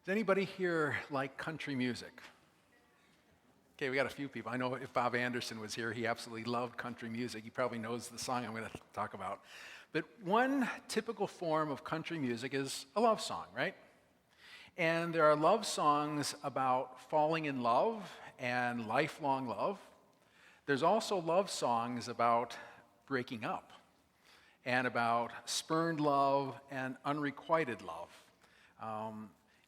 Does anybody here like country music? Okay, we got a few people. I know if Bob Anderson was here, he absolutely loved country music. He probably knows the song I'm going to talk about. But one typical form of country music is a love song, right? And there are love songs about falling in love and lifelong love. There's also love songs about breaking up and about spurned love and unrequited love.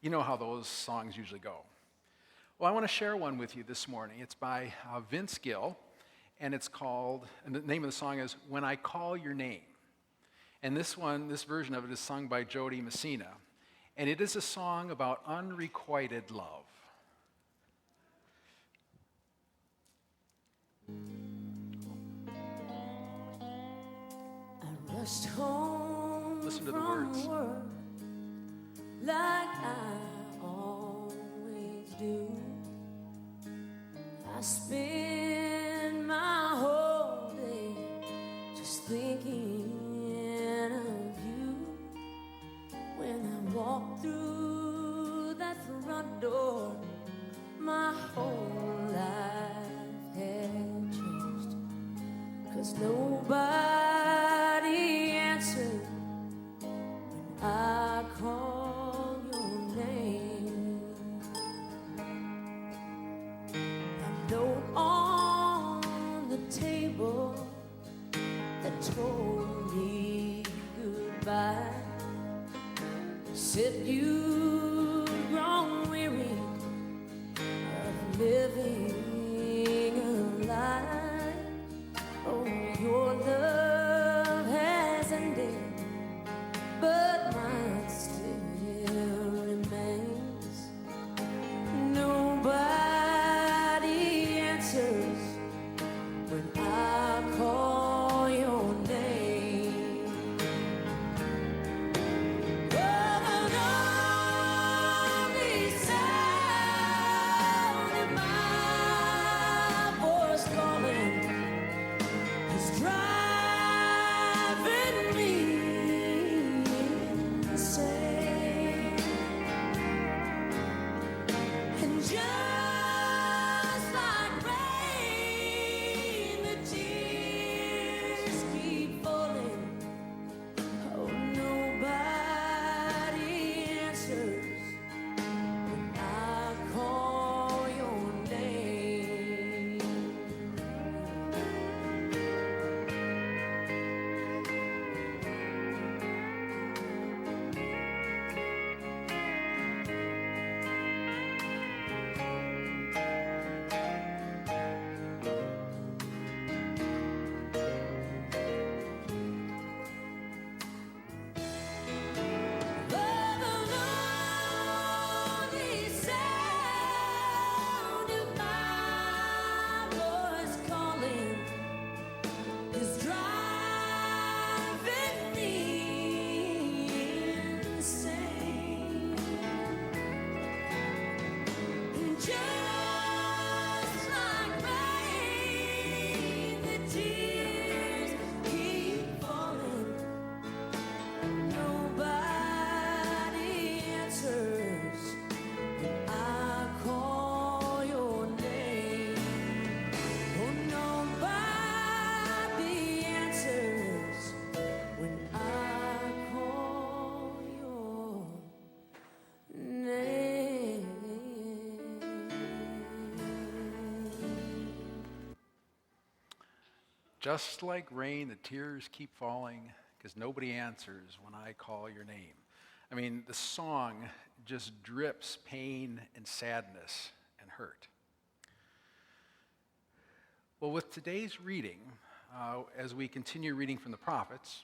You know how those songs usually go. Well, I want to share one with you this morning. It's by Vince Gill, and it's called, and the name of the song is When I Call Your Name. And this version of it is sung by Jody Messina, and it is a song about unrequited love. I rushed home. Listen to the words. Work, like I always do. I spend my whole day just thinking of you. When I walk through that front door, my whole life had changed. 'Cause nobody answered when I call your name. A note on the table that told me goodbye said you'd grown weary of living a lie. Oh, your love has ended, but mine still remains. Nobody answers when I call your name. Oh, the lonely sound of my voice calling is driving me insane. And just like rain, the tears keep falling. Oh, nobody answers when I call your name. The lonely sound of my voice calling is driving me insane. And just like rain, the tears keep falling. Nobody answers when I call your name. Oh, nobody answers when I call your name. Just like rain, the tears keep falling because nobody answers when I call your name. I mean, the song just drips pain and sadness and hurt. Well, with today's reading, as we continue reading from the prophets,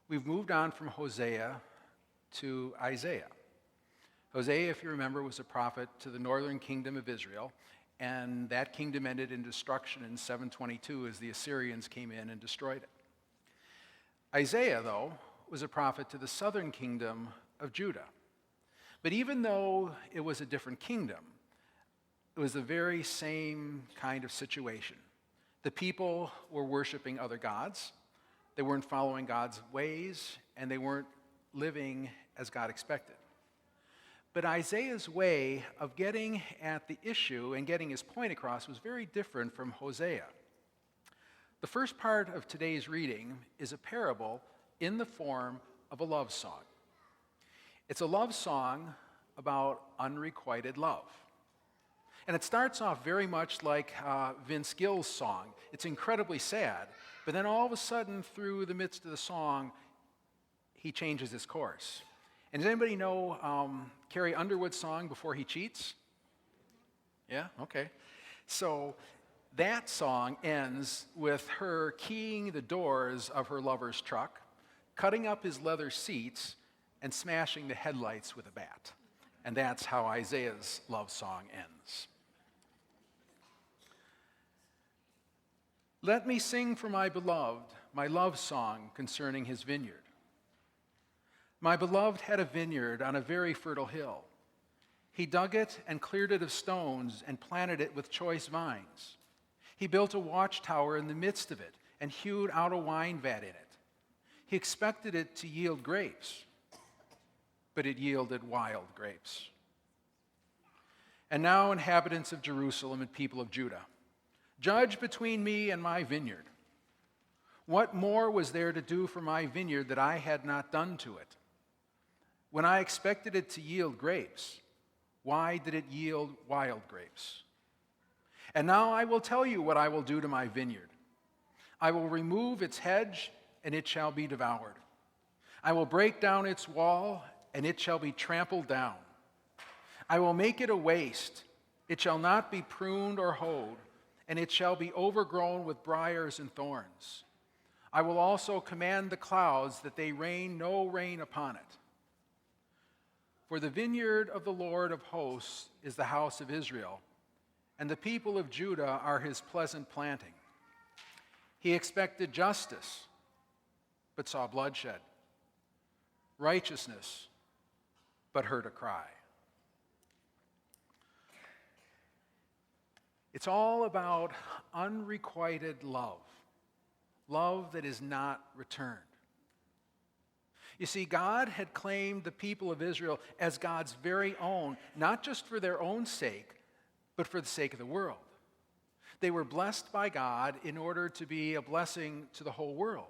we've moved on from Hosea to Isaiah. Hosea, if you remember, was a prophet to the northern kingdom of Israel, and that kingdom ended in destruction in 722 as the Assyrians came in and destroyed it. Isaiah, though, was a prophet to the southern kingdom of Judah. But even though it was a different kingdom, it was the very same kind of situation. The people were worshiping other gods. They weren't following God's ways, and they weren't living as God expected. But Isaiah's way of getting at the issue and getting his point across was very different from Hosea. The first part of today's reading is a parable in the form of a love song. It's a love song about unrequited love. And it starts off very much like Vince Gill's song. It's incredibly sad, but then all of a sudden, through the midst of the song, he changes his course. And does anybody know Carrie Underwood's song, Before He Cheats? Yeah? Okay. So that song ends with her keying the doors of her lover's truck, cutting up his leather seats, and smashing the headlights with a bat. And that's how Isaiah's love song ends. Let me sing for my beloved my love song concerning his vineyard. My beloved had a vineyard on a very fertile hill. He dug it and cleared it of stones and planted it with choice vines. He built a watchtower in the midst of it and hewed out a wine vat in it. He expected it to yield grapes, but it yielded wild grapes. And now, inhabitants of Jerusalem and people of Judah, judge between me and my vineyard. What more was there to do for my vineyard that I had not done to it? When I expected it to yield grapes, why did it yield wild grapes? And now I will tell you what I will do to my vineyard. I will remove its hedge, and it shall be devoured. I will break down its wall, and it shall be trampled down. I will make it a waste. It shall not be pruned or hoed, and it shall be overgrown with briars and thorns. I will also command the clouds that they rain no rain upon it. For the vineyard of the Lord of hosts is the house of Israel, and the people of Judah are his pleasant planting. He expected justice, but saw bloodshed, righteousness, but heard a cry. It's all about unrequited love, love that is not returned. You see, God had claimed the people of Israel as God's very own, not just for their own sake, but for the sake of the world. They were blessed by God in order to be a blessing to the whole world.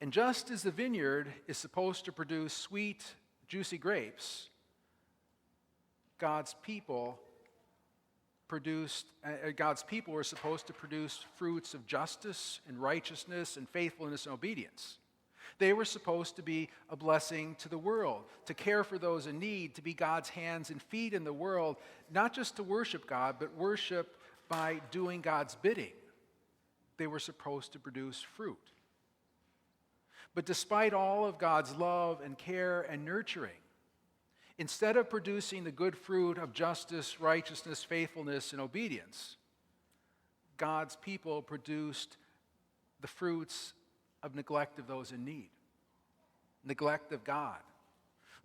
And just as the vineyard is supposed to produce sweet, juicy grapes, God's people were supposed to produce fruits of justice and righteousness and faithfulness and obedience. They were supposed to be a blessing to the world, to care for those in need, to be God's hands and feet in the world, not just to worship God, but worship by doing God's bidding. They were supposed to produce fruit. But despite all of God's love and care and nurturing, instead of producing the good fruit of justice, righteousness, faithfulness, and obedience, God's people produced the fruits of neglect of those in need, neglect of God,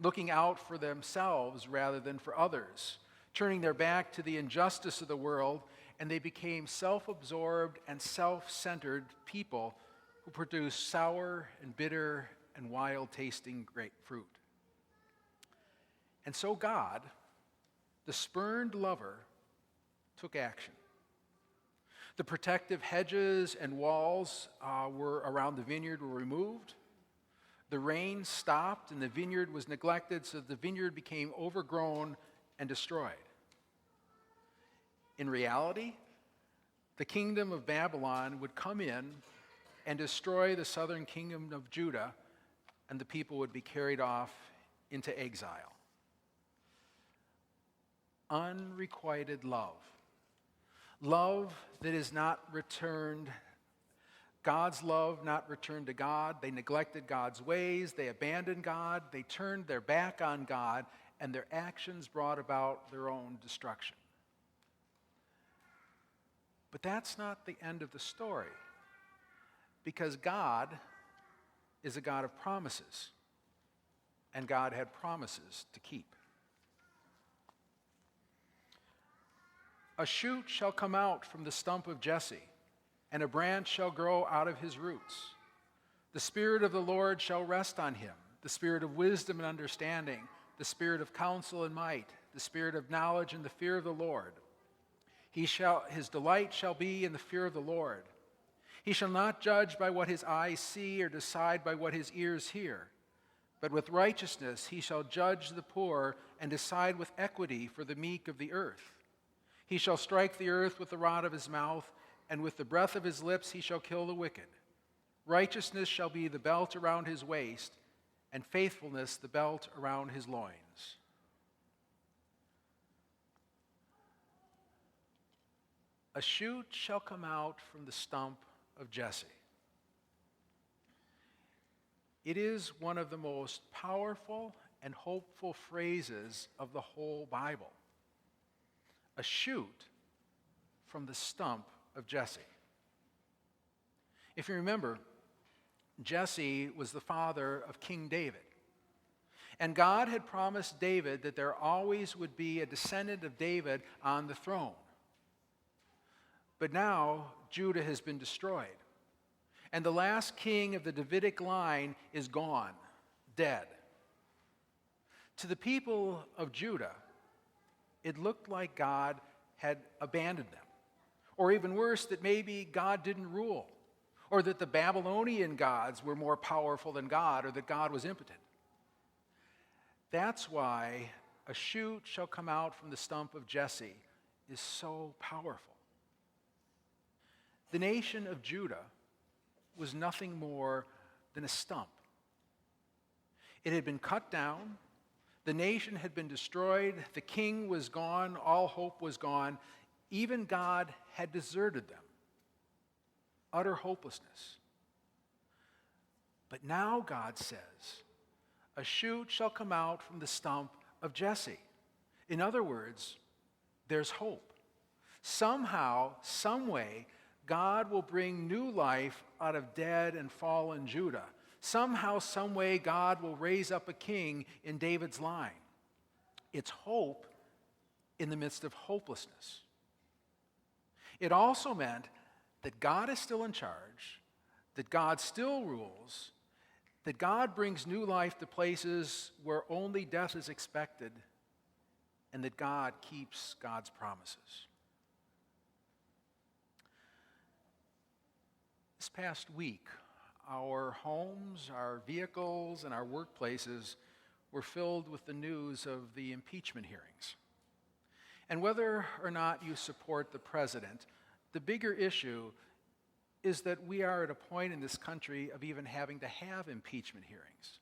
looking out for themselves rather than for others, turning their back to the injustice of the world, and they became self-absorbed and self-centered people who produced sour and bitter and wild-tasting grapefruit. And so God, the spurned lover, took action. The protective hedges and walls around the vineyard were removed. The rain stopped and the vineyard was neglected, so the vineyard became overgrown and destroyed. In reality, the kingdom of Babylon would come in and destroy the southern kingdom of Judah, and the people would be carried off into exile. Unrequited love. Love that is not returned. God's love not returned to God. They neglected God's ways. They abandoned God. They turned their back on God, and their actions brought about their own destruction. But that's not the end of the story, because God is a God of promises, and God had promises to keep. A shoot shall come out from the stump of Jesse, and a branch shall grow out of his roots. The Spirit of the Lord shall rest on him, the Spirit of wisdom and understanding, the spirit of counsel and might, the spirit of knowledge and the fear of the Lord. His delight shall be in the fear of the Lord. He shall not judge by what his eyes see or decide by what his ears hear. But with righteousness he shall judge the poor and decide with equity for the meek of the earth. He shall strike the earth with the rod of his mouth, and with the breath of his lips he shall kill the wicked. Righteousness shall be the belt around his waist, and faithfulness the belt around his loins. A shoot shall come out from the stump of Jesse. It is one of the most powerful and hopeful phrases of the whole Bible. A shoot from the stump of Jesse. If you remember, Jesse was the father of King David. And God had promised David that there always would be a descendant of David on the throne. But now Judah has been destroyed. And the last king of the Davidic line is gone, dead. To the people of Judah, it looked like God had abandoned them. Or even worse, that maybe God didn't rule. Or that the Babylonian gods were more powerful than God, or that God was impotent. That's why a shoot shall come out from the stump of Jesse is so powerful. The nation of Judah was nothing more than a stump. It had been cut down, the nation had been destroyed, the king was gone, all hope was gone, even God had deserted them. Utter hopelessness. But now God says, a shoot shall come out from the stump of Jesse. In other words, there's hope. Somehow, some way, God will bring new life out of dead and fallen Judah. Somehow, some way, God will raise up a king in David's line. It's hope in the midst of hopelessness. It also meant that God is still in charge, that God still rules, that God brings new life to places where only death is expected, and that God keeps God's promises. This past week, our homes, our vehicles, and our workplaces were filled with the news of the impeachment hearings. And whether or not you support the president, the bigger issue is that we are at a point in this country of even having to have impeachment hearings.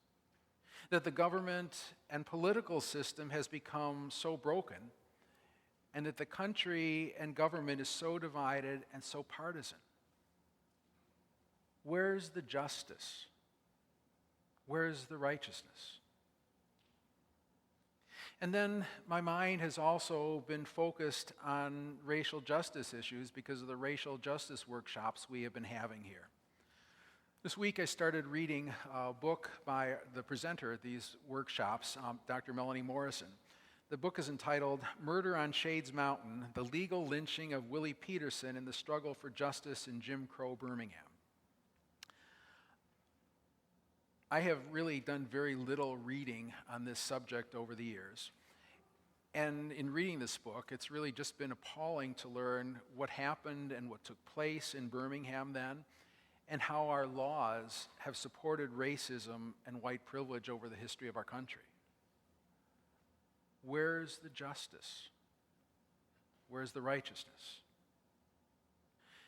That the government and political system has become so broken, and that the country and government is so divided and so partisan. Where's the justice? Where's the righteousness? And then my mind has also been focused on racial justice issues because of the racial justice workshops we have been having here. This week I started reading a book by the presenter at these workshops, Dr. Melanie Morrison. The book is entitled Murder on Shades Mountain, The Legal Lynching of Willie Peterson and the Struggle for Justice in Jim Crow Birmingham. I have really done very little reading on this subject over the years. And in reading this book, it's really just been appalling to learn what happened and what took place in Birmingham then, and how our laws have supported racism and white privilege over the history of our country. Where's the justice? Where's the righteousness?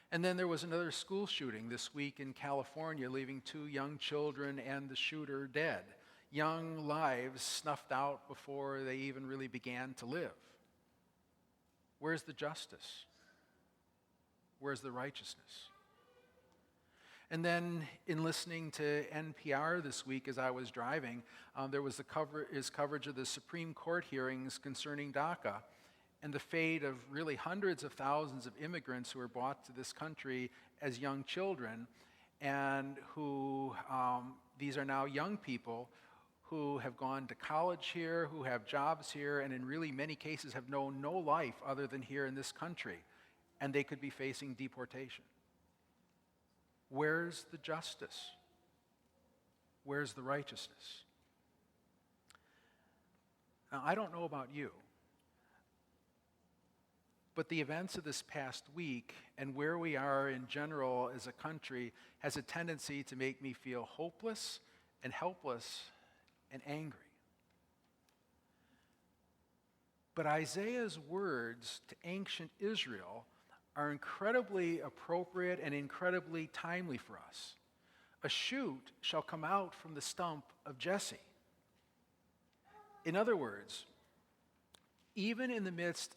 And then there was another school shooting this week in California, leaving 2 young children and the shooter dead. Young lives snuffed out before they even really began to live. Where's the justice? Where's the righteousness? And then in listening to NPR this week as I was driving, there was coverage of the Supreme Court hearings concerning DACA and the fate of really hundreds of thousands of immigrants who were brought to this country as young children, and who, these are now young people who have gone to college here, who have jobs here, and in really many cases have known no life other than here in this country, and they could be facing deportation. Where's the justice? Where's the righteousness? Now, I don't know about you, but the events of this past week and where we are in general as a country has a tendency to make me feel hopeless and helpless and angry. But Isaiah's words to ancient Israel are incredibly appropriate and incredibly timely for us. A shoot shall come out from the stump of Jesse. In other words, even in the midst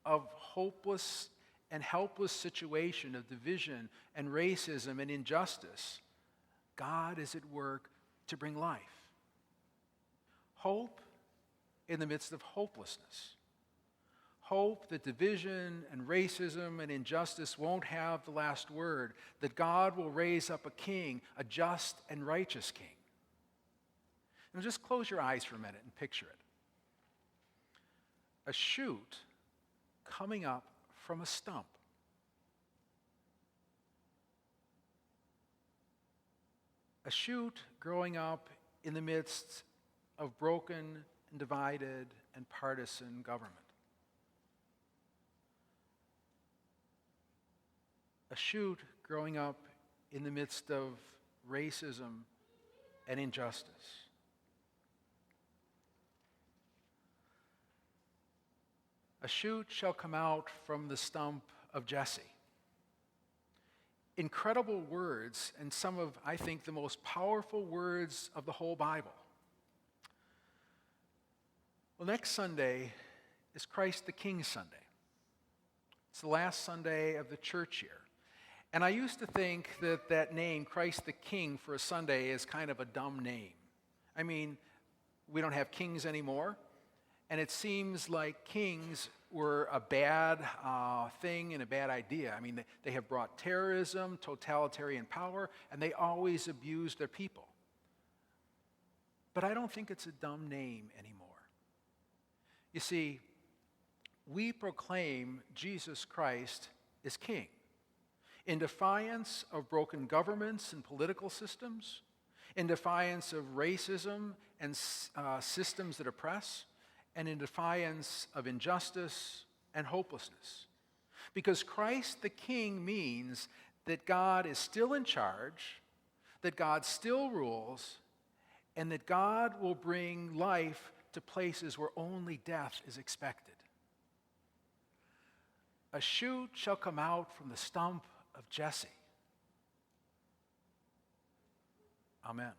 of hopeless and helpless situation of division and racism and injustice, God is at work to bring life. Hope in the midst of hopelessness. Hope that division and racism and injustice won't have the last word, that God will raise up a king, a just and righteous king. Now just close your eyes for a minute and picture it. A shoot coming up from a stump. A shoot growing up in the midst of broken and divided and partisan government. A shoot growing up in the midst of racism and injustice. A shoot shall come out from the stump of Jesse. Incredible words, and some of, I think, the most powerful words of the whole Bible. Well, next Sunday is Christ the King Sunday. It's the last Sunday of the church year. And I used to think that that name, Christ the King, for a Sunday is kind of a dumb name. I mean, we don't have kings anymore, and it seems like kings were a bad thing and a bad idea. I mean, they have brought terrorism, totalitarian power, and they always abused their people. But I don't think it's a dumb name anymore. You see, we proclaim Jesus Christ is King. In defiance of broken governments and political systems, in defiance of racism and systems that oppress, and in defiance of injustice and hopelessness. Because Christ the King means that God is still in charge, that God still rules, and that God will bring life to places where only death is expected. A shoot shall come out from the stump of Jesse. Amen.